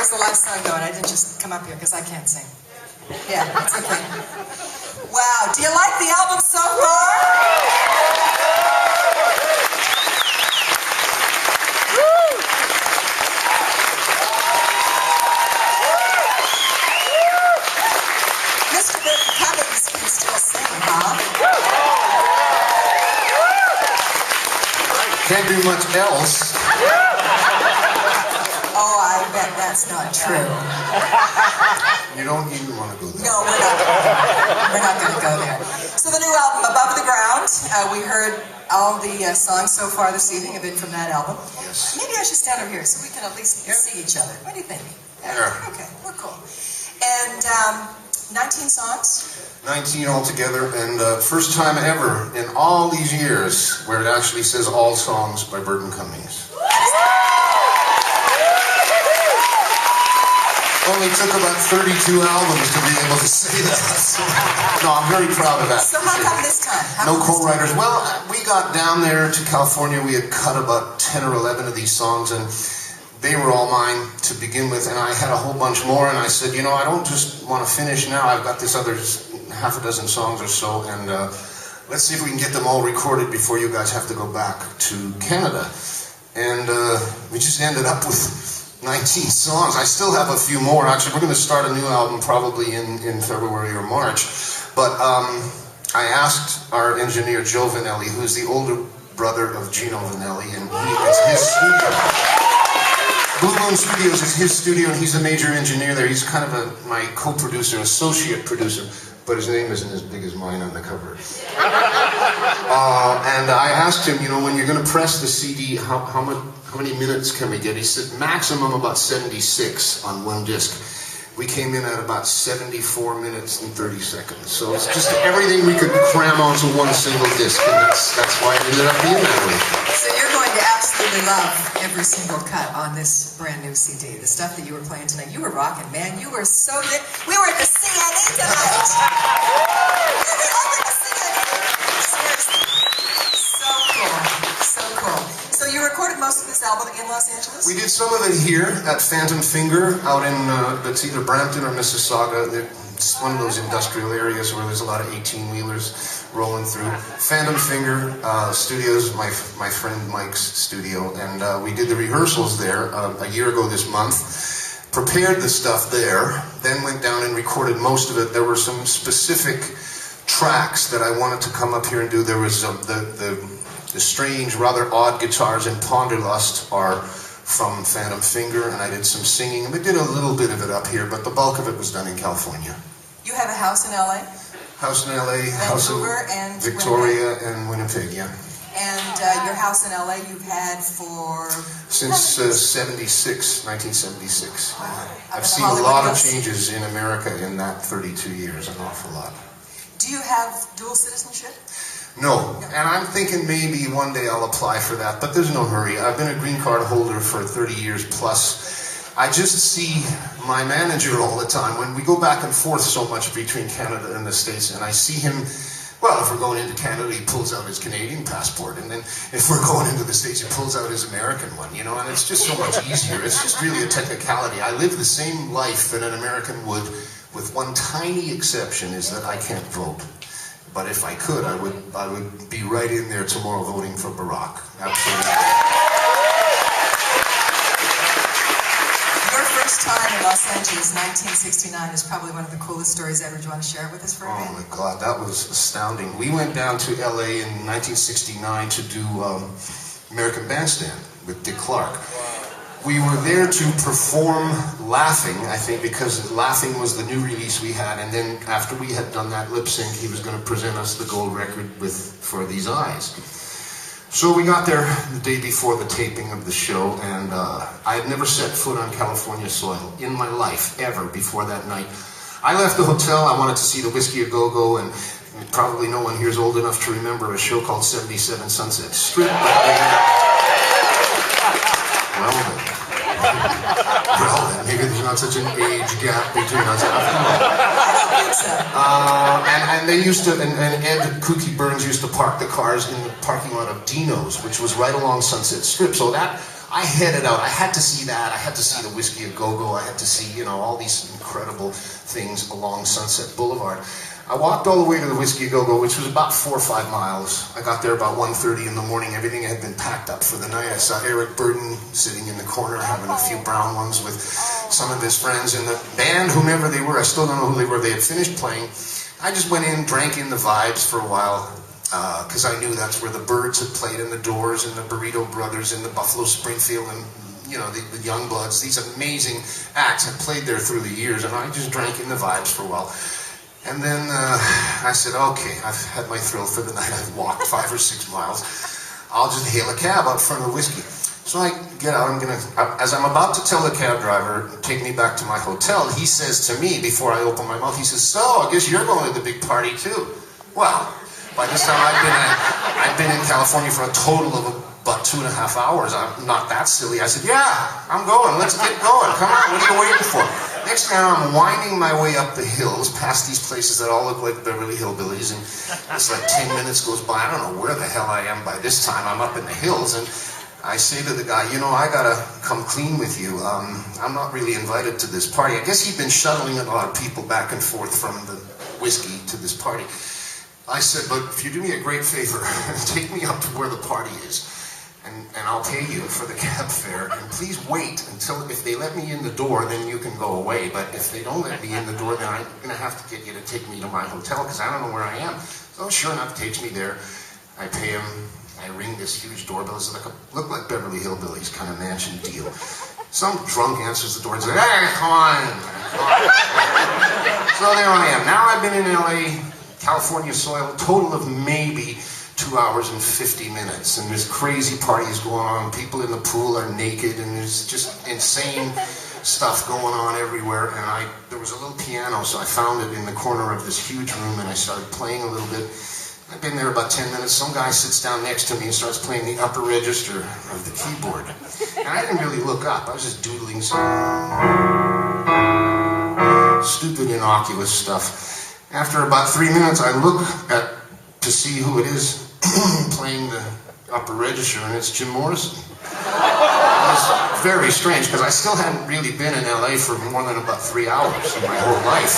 was the last song though, and I didn't just come up here because I can't sing. Yeah, it's okay. Wow, do you like the album so far? Mr. Burton Cummings can still sing, huh? Can't do much else. Oh, I bet that's not true. You don't even want to go there. No, we're not going to go there. So the new album, Above the Ground, we heard all the songs so far this evening have been from that album. Yes. Maybe I should stand over here so we can at least see each other. What do you think? Yeah. Okay, we're cool. And 19 songs? 19 altogether, and first time ever in all these years where it actually says all songs by Burton Cummings. Only took about 32 albums to be able to say that. No, I'm very proud of that. So how come this time? No co-writers. Well, we got down there to California. We had cut about 10 or 11 of these songs, and they were all mine to begin with, and I had a whole bunch more, and I said, you know, I don't just want to finish now. I've got this other half a dozen songs or so, and let's see if we can get them all recorded before you guys have to go back to Canada. And we just ended up with 19 songs. I still have a few more. Actually, we're going to start a new album probably in February or March. But I asked our engineer, Joe Vanelli, who's the older brother of Gino Vanelli, and it's his studio. Blue Moon Studios is his studio, and he's a major engineer there. He's kind of my co-producer, associate producer, but his name isn't as big as mine on the cover. And I asked him, you know, when you're going to press the CD, how many minutes can we get? He said maximum about 76 on one disc. We came in at about 74 minutes and 30 seconds. So it's just everything we could cram onto one single disc, and that's why it ended up being that way. So you're going to absolutely love every single cut on this brand new CD. The stuff that you were playing tonight, you were rocking, man. You were so good. We were at the CNE tonight. We were up at the CNE. Seriously. So cool. So cool. So you recorded most of this album in Los Angeles? We did some of it here at Phantom Finger out in, that's either Brampton or Mississauga. It's one of those industrial areas where there's a lot of 18-wheelers rolling through. Phantom Finger Studios, my friend Mike's studio, and we did the rehearsals there a year ago this month. Prepared the stuff there, then went down and recorded most of it. There were some specific tracks that I wanted to come up here and do. There was the strange, rather odd guitars in Ponderlust are from Phantom Finger, and I did some singing. We did a little bit of it up here, but the bulk of it was done in California. You have a house in LA? House in LA, house in and Victoria, and Winnipeg, yeah. And your house in LA you've had for? Since 1976. Wow. I've seen a lot of changes in America in that 32 years, an awful lot. Do you have dual citizenship? No, and I'm thinking maybe one day I'll apply for that, but there's no hurry. I've been a green card holder for 30 years plus. I just see my manager all the time when we go back and forth so much between Canada and the States, and I see him, well, if we're going into Canada, he pulls out his Canadian passport, and then if we're going into the States, he pulls out his American one, you know, and it's just so much easier. It's just really a technicality. I live the same life that an American would, with one tiny exception, is that I can't vote. But if I could, I would be right in there tomorrow voting for Barack. Absolutely. Your first time in Los Angeles, 1969, is probably one of the coolest stories ever. Do you want to share it with us for a minute? Oh my God, that was astounding. We went down to LA in 1969 to do American Bandstand with Dick Clark. We were there to perform Laughing, I think, because Laughing was the new release we had, and then after we had done that lip sync, he was going to present us the gold record with For These Eyes. So we got there the day before the taping of the show, and I had never set foot on California soil in my life, ever, before that night. I left the hotel. I wanted to see the Whiskey A Go-Go, and probably no one here is old enough to remember a show called 77 Sunset Strip. Well, maybe there's not such an age gap between us. I don't think so. And they used to, and Ed Kooky Burns used to park the cars in the parking lot of Dino's, which was right along Sunset Strip. So that, I headed out. I had to see that. I had to see the Whiskey A Go-Go. I had to see, all these incredible things along Sunset Boulevard. I walked all the way to the Whiskey A Go-Go, which was about 4 or 5 miles. I got there about 1:30 in the morning. Everything had been packed up for the night. I saw Eric Burton sitting in the corner having a few brown ones with some of his friends in the band, whomever they were. I still don't know who they were. They had finished playing. I just went in, drank in the vibes for a while, because I knew that's where the Byrds had played, and the Doors, and the Burrito Brothers, and the Buffalo Springfield, and the Youngbloods. These amazing acts had played there through the years, and I just drank in the vibes for a while. And then I said, okay, I've had my thrill for the night. I've walked 5 or 6 miles. I'll just hail a cab out front of the Whiskey. So I get out, as I'm about to tell the cab driver, take me back to my hotel, he says to me, before I open my mouth, he says, so, I guess you're going to the big party too. Well, by this time I've been in California for a total of about 2.5 hours. I'm not that silly. I said, yeah, I'm going. Let's get going. Come on, what are you waiting for? Next time I'm winding my way up the hills, past these places that all look like Beverly Hillbillies, and it's like 10 minutes goes by. I don't know where the hell I am by this time. I'm up in the hills, and I say to the guy, I gotta come clean with you. I'm not really invited to this party. I guess he'd been shuttling a lot of people back and forth from the Whiskey to this party. I said, but if you do me a great favor, take me up to where the party is. And I'll pay you for the cab fare, and please wait until, if they let me in the door, then you can go away, but if they don't let me in the door, then I'm going to have to get you to take me to my hotel, because I don't know where I am. So sure enough, takes me there. I pay him, I ring this huge doorbell. It's look like Beverly Hillbillies kind of mansion deal. Some drunk answers the door and says, hey, come on. So there I am. Now I've been in LA, California soil, a total of maybe 2 hours and 50 minutes, and there's crazy parties going on. People in the pool are naked, and there's just insane stuff going on everywhere. And there was a little piano, so I found it in the corner of this huge room, and I started playing a little bit. I've been there about 10 minutes. Some guy sits down next to me and starts playing the upper register of the keyboard. And I didn't really look up. I was just doodling some stupid, innocuous stuff. After about 3 minutes, I look to see who it is playing the upper register, and it's Jim Morrison. It was very strange, because I still hadn't really been in LA for more than about 3 hours in my whole life.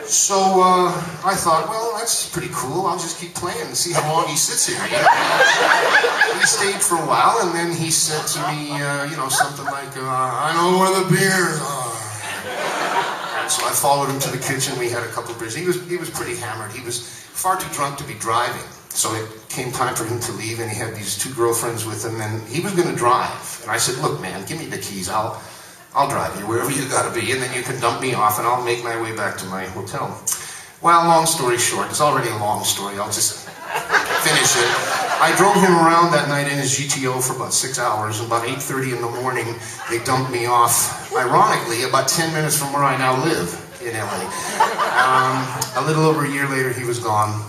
So I thought, well, that's pretty cool. I'll just keep playing and see how long he sits here. He stayed for a while, and then he said to me, something like, I know where the beers are. So I followed him to the kitchen. We had a couple of beers. He was pretty hammered. He was far too drunk to be driving. So it came time for him to leave, and he had these 2 girlfriends with him, and he was going to drive. And I said, look, man, give me the keys. I'll drive you wherever you got to be, and then you can dump me off, and I'll make my way back to my hotel. Well, long story short, it's already a long story. I'll just finish it. I drove him around that night in his GTO for about 6 hours. About 8:30 in the morning, they dumped me off, ironically, about 10 minutes from where I now live in LA. A little over a year later, he was gone.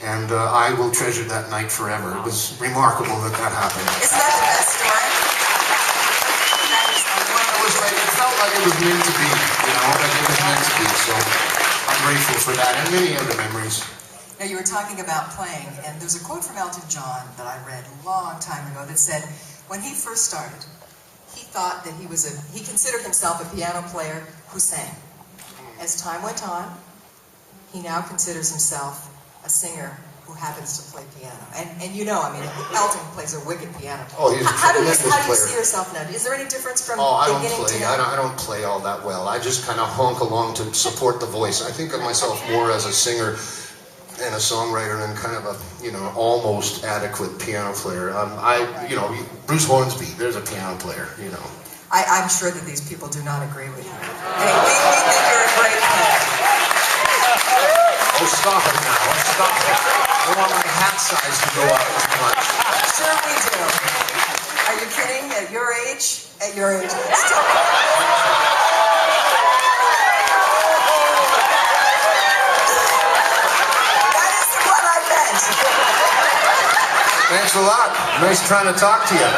And I will treasure that night forever. It was remarkable that happened. Isn't that the best story? It felt like it was meant to be, like it was meant to be. So I'm grateful for that, and many other memories. Now, you were talking about playing, and there's a quote from Elton John that I read a long time ago that said, when he first started, he thought that he considered himself a piano player who sang. As time went on, he now considers himself a singer who happens to play piano. And Elton plays a wicked piano. Oh, he's a tremendous player. How do you see yourself now? Is there any difference from beginning to now? I don't play all that well. I just kind of honk along to support the voice. I think of myself more as a singer and a songwriter and kind of a, almost adequate piano player. Bruce Hornsby, there's a piano player, I'm sure that these people do not agree with you. We think you're a great player. Oh, stop it now. Stop it. I want my hat size to go up too much. Sure we do. Are you kidding? At your age? At your age. That is what I meant. Thanks a lot. Nice trying to talk to you.